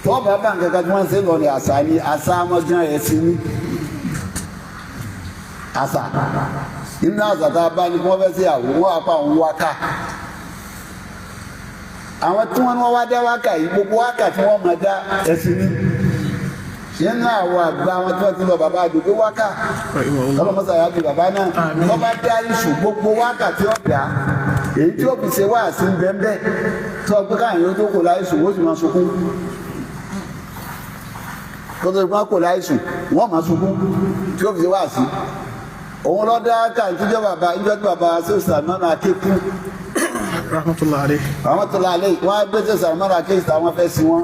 tó bàbá nǹkan tí wọ́n ṣe lọ ní àṣà ni àṣà wọn gan ẹ̀sìn ní àṣà nínú àṣà tá a bá ní kí wọ́n fẹ́ ṣe àwòrán apá òun wákà àwọn tí wọ́n wá dá wákà yìí gbogbo wákà tí wọ́n máa dá ẹ̀sìn ní nínú àwọn àgbà wọn tí wọ́n ti lọ bàbá àdúgbò wákà ọlọ́mọsà yà bí bàbá náà wọ́n bá dá iṣu gbogbo wákà tí ó dá èyí tí ó fi ṣe wá sí bẹ́ẹ̀ tó ọgbẹ́ káyọ̀ tó kò láìsùn ó sì máa sunkún tó tó gbọ́n kò láìsùn wọ́n máa sunkún tí ó fi ṣe wá sí òun lọ dá ká ìtújọ́ bàbá ìjọ́ tí bàbá ṣe sàmánà akékú rahmatullahi alayhi wọ́n á gbé ṣe sàmánà akékú àwọn fẹ́ sí wọn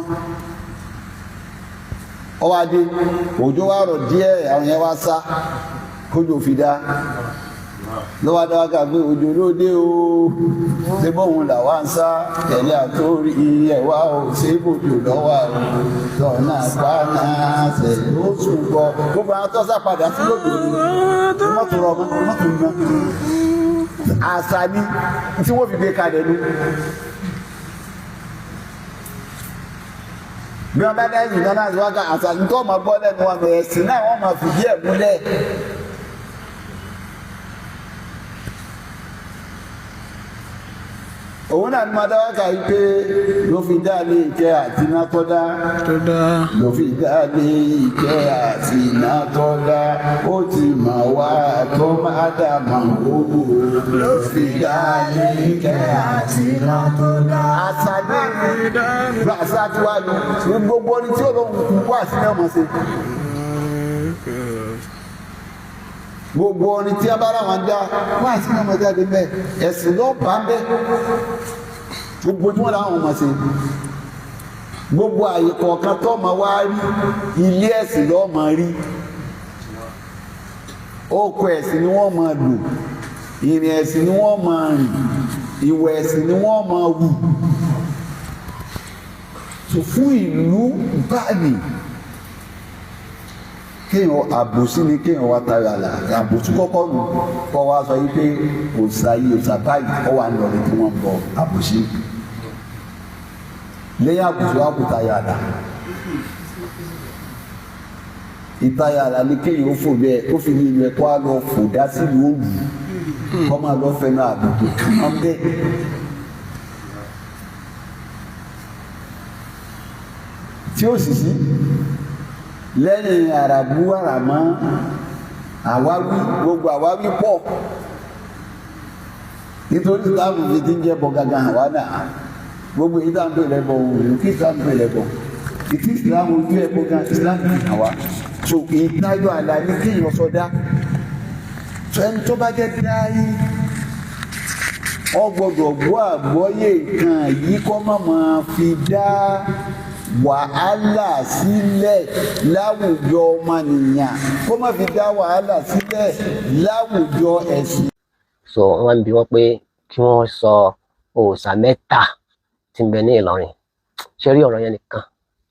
ọwọ́ adé òjò wá rọ̀ díẹ̀ àwọn yẹn wá sá kójò fi dá lọ́wọ́ adáwà ká gbé òjò lóde o ṣé bóun là wá ń sá tẹ̀lé àtórí ẹ̀wá o ṣé bòjò lọ́wọ́ o lọ́nà àgbáná ṣe ló sùn gbọ́ gbogbo àwọn tó sá padà sí lòdì mọ́tò rọ mọ́tò iná àṣà ni tí wọ́n fi gbé kalẹ̀ ní. bí wọ́n bá dá ẹ̀sìn náà láti wákà àṣà ní tó máa gbọ́ lẹ́nu wọn ẹ̀sìn náà wọ́n máa fìdí ẹ̀ múlẹ̀. òun náà ní máa dáwọ́ kà yí pé ló fi dá lé ìkẹ́ àti iná tó dá ló fi dá lé ìkẹ́ àti iná tó dá ó ti mọ̀ wá tó máa dá mọ̀ gbogbo ló fi dá lé ìkẹ́ àti iná tó dá. àṣà náà ní àṣà tí wàá lò ní gbogbo ní tí olóhùn kú wá sí náà mọ̀ sí. gbogbo orin tí a bá ra wọn dá wá sí ọmọ jáde bẹ́ẹ̀ ẹ̀sìn ló bá ń bẹ gbogbo tí wọn làwọn ọmọ ṣe gbogbo àyè kọ̀ọ̀kan tó máa wá rí ilé ẹ̀sìn ló máa rí oko ẹ̀sìn ni wọ́n máa lò ìrìn ẹ̀sìn ni wọ́n máa rìn ìwẹ̀ ẹ̀sìn ni wọ́n máa wù tó fún ìlú báyìí kéèyàn àbòsí ni kéèyàn wá tayọ àlà àbòsí kọ́kọ́ nù kọ́ wa sọ yìí pé òòsà yìí òòsà báyìí kọ́ wa ń lọ ní tí wọ́n ń bọ àbòsí lẹ́yìn àbòsí wa kò tayọ àlà ìtayọ àlà ni kéèyàn ó fò bẹ́ẹ̀ ó fi ní ìlú ẹ̀kọ́ á lọ fò dá sílùú òòlù kọ́ máa lọ fẹ́nu àbùkù kàn bẹ́ẹ̀. tí ó sì sí lẹ́yìn àràbù àràmọ́ àwáwí gbogbo àwáwí pọ̀ nítorí táwọn fi ti ń jẹ́ bọ̀ gàgà àwa náà gbogbo èyí táwọn tó lẹ́bọ̀ òun kí táwọn tó lẹ́bọ̀ ìtí ìsìlámù ojú ẹ̀kọ́ gan ìsìlámù àwa so ìdájọ́ àlà ní kí ìyọ̀ sọdá tó ẹni tó bá jẹ́ dáyé ọgbọ́dọ̀ gbọ́ àgbọ́yé nǹkan yìí kọ́ máa fi dá wàhálà sílẹ̀ láwùjọ ọmọnìyàn kó má fi dá wàhálà sílẹ̀ láwùjọ ẹ̀sìn. so wọ́n ń bi wọ́n pé kí wọ́n sọ òòṣà mẹ́ta tí ń bẹ ní Ìlọrin ṣe rí ọ̀rọ̀ yẹn nìkan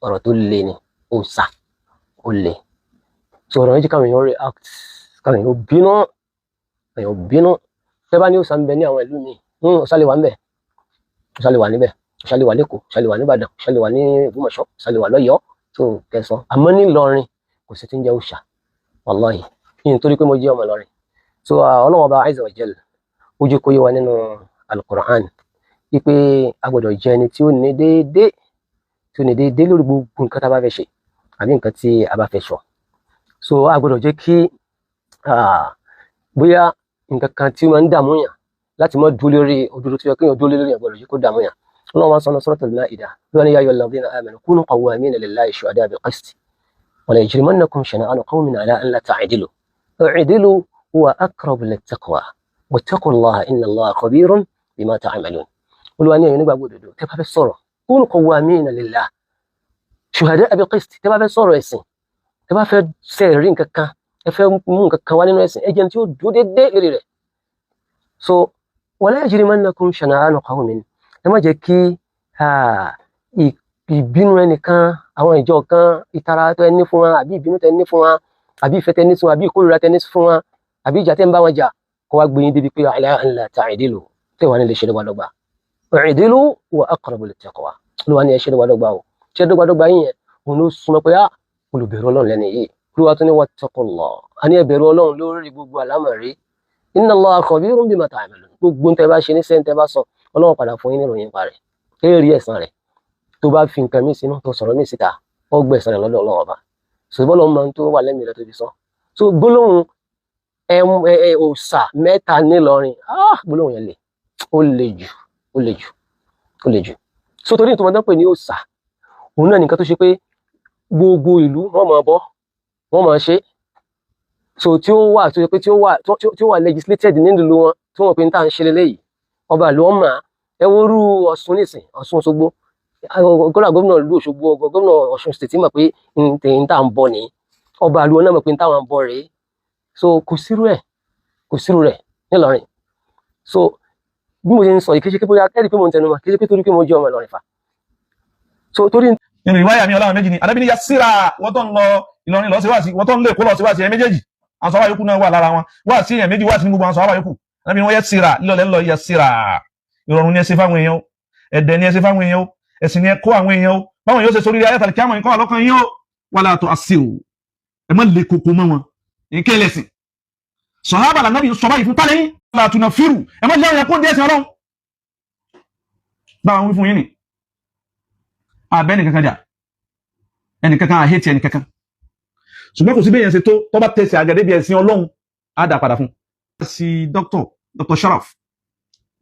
ọ̀rọ̀ tó le ni òòṣà ó le so ọ̀rọ̀ yẹn jẹ́ káwọn èèyàn react káwọn èèyàn bínú tẹ́ bá ní òòṣà ń bẹ ní àwọn ìlú mi òòṣà lè wà ń bẹ òòṣà lè wà níbẹ̀ ṣàlẹ̀ wà lẹ́kọ̀ọ́ ṣàlẹ̀ wà nìbàdàn ṣàlẹ̀ wà ní Ògbómọ̀ṣọ́ ṣàlẹ̀ wà lọ́yọ̀ọ́ tó kẹsàn àmọ́ ní Ìlọrin kò sí tí ń jẹ́ òòṣà wàláhì nítorí pé mo jẹ́ ọmọ Ìlọrin so Ọlọ́hun Ọba azza wa jal ó jẹ́ kó yé wa nínú Al-Qur'an wípé a gbọ́dọ̀ jẹ́ ẹni tí ó ní déédéé lórí gbogbo nǹkan tá a bá fẹ́ ṣe àbí nǹkan tí a bá fẹ́ sọ so a gbọ́dọ̀ jẹ́ kí bóyá nǹkan kan tí wọ́n ń dààmú yàn láti mọ́ dúró lórí òdodo tó yẹ kí wọ́n dúró lórí ẹ̀ gbọ́dọ̀ jẹ́ kó dààmú yàn. الله سبحانه سورة المائدة قال يا أيها الذين آمنوا كونوا قوامين لله شهداء بالقسط ولا يجرمنكم شنآن قوم على أن لا تعدلوا اعدلوا هو أقرب للتقوى واتقوا الله إن الله خبير بما تعملون قولوا أن ينبغى بودو تبقى في الصورة كونوا قوامين لله شهداء بالقسط تبقى في الصورة يسين تبقى في سيرين ككا في مون كوالين يسين اجنتيو دودي لري so ولا يجرمنكم شنآن قوم ẹ má jẹ́ kí ìbínú ẹnìkan àwọn ìjọ kan ìtara tó ẹni fún wa àbí ìbínú tẹ ní fún wa àbí ìfẹ́ tẹ ní fún wa àbí ìkórìíra tẹ ní fún wa àbí ìjà tẹ ń bá wọn jà kó wá gbé yín débi pé ala an la ta'dilu tẹ wà nílé ṣe dọ́gbadọ́gba i'dilu wa aqrabu lit-taqwa ló wà ní ẹ ṣe dọ́gbadọ́gba o ṣe dọ́gbadọ́gba yín yẹn òun ló súnmọ́ pé olùbẹ̀rù ọlọ́run lẹ́nu yìí olúwa tó ní wattaqullah a ní ẹbẹ̀rù ọlọ́run lórí gbogbo àlámọ̀rí inna Allaha khabirun bima ta'malun gbogbo tẹ́ bá ṣe ní sẹ́yìn tẹ́ bá sọ ọlọ́run padà fún yín níròyìn pa rẹ̀ rí ẹ̀san rẹ̀ tó bá fi nǹkan mí sínú tó sọ̀rọ̀ mí síta ó gbẹ̀san rẹ̀ lọ́dọ̀ ọlọ́run ọba ṣùgbọ́n ọlọ́run máa ń tó wà lẹ́mìí rẹ̀ tó fi sọ so gbólóhùn òòṣà mẹ́ta nílọrin gbólóhùn yẹn ó le jù so torí ìtumọ̀ tó ń pè ní òòṣà òun náà nìkan tó ṣe pé gbogbo ìlú wọ́n máa bọ wọ́n máa ṣe so tí ó wà tó ṣe pé tí ó wà legislated nílùú wọn tí wọ́n pe ní tá à ń ṣe lélẹ́yìí ọba ìlú ọmọ ẹ wo rú Ọ̀ṣun nísìn Ọ̀ṣun Òṣogbo gómìnà ìlú Òṣogbo gómìnà Ọ̀ṣun state mọ̀ pé ní tá à ń bọ ní ọba ìlú náà mọ̀ pé ní táwọn ń bọ rèé so kò sírú rẹ̀ nílọrin so bí mo ṣe ń sọ yìí kí ṣe pé bóyá ẹ̀rí pé mo ń tẹnu mọ́ kí ṣe pé torí pé mo jẹ́ ọmọ Ìlọrin fa so torí. nínú ìwáyà mi ọlọ́run méjì ni adábí ní yasira wọ́n tó ń lọ Ìlọrin lọ sí wáàsí wọ́n tó ń lè kó lọ sí wáàsí ẹ̀ méjèèjì àwọn sọ́wọ́ yòókù náà wà lára wọn wáàsí èèyàn méjì wáàsí ní gbogbo àwọn sọ́wọ́ yòókù adábí wọ́n yasira lílọ̀lẹ́ lọ yasira ìrọ̀rùn ni ẹ ṣe fáwọn èèyàn ẹ̀dẹ̀ ni ẹ ṣe fáwọn èèyàn ẹ̀sìn ni ẹ kó àwọn èèyàn báwọn yóò ṣe sórí ayé àtàlẹ́ kí àwọn nǹkan àlọ́kàn yín wala tu'assiru ẹ má lè koko mọ́ wọn nǹkan ẹlẹ́sìn sọ̀hábà lànàbí sọ báyìí fún tálẹ́yìn wala tunafiru ẹ má lẹ́yìn ẹ̀kọ́ díẹ̀ sí ọlọ́run báwọn wí fún yín ni àbẹ́ni kankan jà ẹnìkankan àhẹ́tì ẹnìkankan ṣùgbọ́n kò sí bí èèyàn ṣe tó bá tẹ̀sí àgẹ́dẹ́ bí ẹ̀sìn ọlọ́run á dà padà fún sí dr Sharaf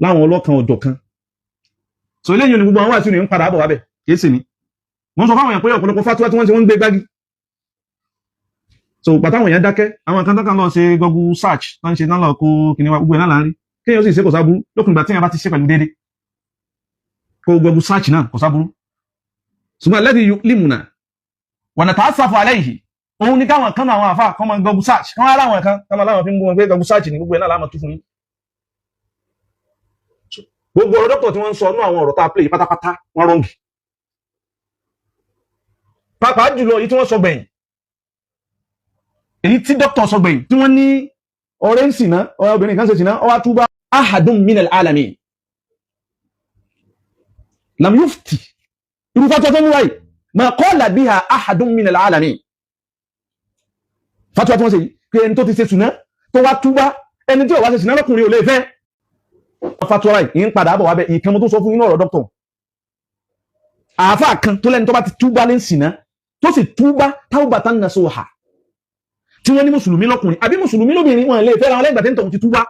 láwọn ọlọ́kan ọ̀dọ̀ kan so eléyìí ni gbogbo àwọn àti ìrìn padà bọ̀ wábẹ̀ kìí sì ní wọ́n sọ fáwọn èèyàn pé ọ̀pọ̀lọpọ̀ fatuwa tí wọ́n ń gbé gbági so pàtàwọn èèyàn dákẹ́ àwọn kan tán lọ ṣe Google search tán ṣe náà lọ kó kìnìún gbogbo ẹ̀ náà láàrin kéèyàn sì ṣe kò sáburú lókùn ìgbà tí èèyàn bá ti ṣe pẹ̀lú déédéé kó Google search náà kò sáburú ṣùgbọ́n alladhi yu'limuna wa nata'assafu alayhi òun ní káwọn kan àwọn àfà kan máa Google search kan ara àwọn kan kan láwọn fi ń gbọ́n pé Google search ní gbogbo ẹ̀ náà láàmú tú fún yín gbogbo ọ̀rọ̀ dọ́kítọ̀ tí wọ́n ń sọ ní àwọn ọ̀rọ̀ tá a play pátápátá wọ́n rọ́ǹgì pàápàá jùlọ èyí tí wọ́n sọ gbẹ̀yìn èyí tí dọ́kítọ̀ sọ gbẹ̀yìn tí wọ́n ní ọ̀rẹ́ ń sìnà obìnrin kan ṣe sìnà ó wá túbá ahadun minal alamin lam yufti irú fatwa tó ń wáyé ma qala biha ahadun minal alamin fatwa tí wọ́n ṣe pé ẹni tó ti ṣe sìnà tó wá túbá ẹni tí ó wá ṣe sìnà lọ́kùnrin ò lè fẹ́ fatwa yìí ń padà bọ̀ wábẹ̀ ìkan mo tó sọ fún inú ọ̀rọ̀ dọ́kítọ̀ àáfà kan tó lẹ́ni tó bá ti túbá lé ń sìnà tó sì túbá taubatan nasuha tí wọ́n ní mùsùlùmí lọ́kùnrin àbí mùsùlùmí lóbìnrin wọn lè fẹ́ ra wọn lẹ́gbàá tẹ́ntọ̀ ti túbá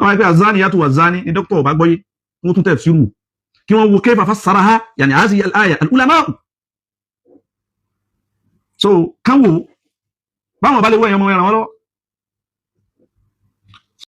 àwọn ẹgbẹ́ azani yàtọ̀ azani ní dókítà ọba gbọ́yé wọ́n tún tẹ̀ sírù kí wọ́n wo kayfa fassaraha yàní hazihi al-aya al-ulama so káwò báwọn bá lè wọ́ ẹ̀yàn ọmọ ẹran wọn lọ́wọ́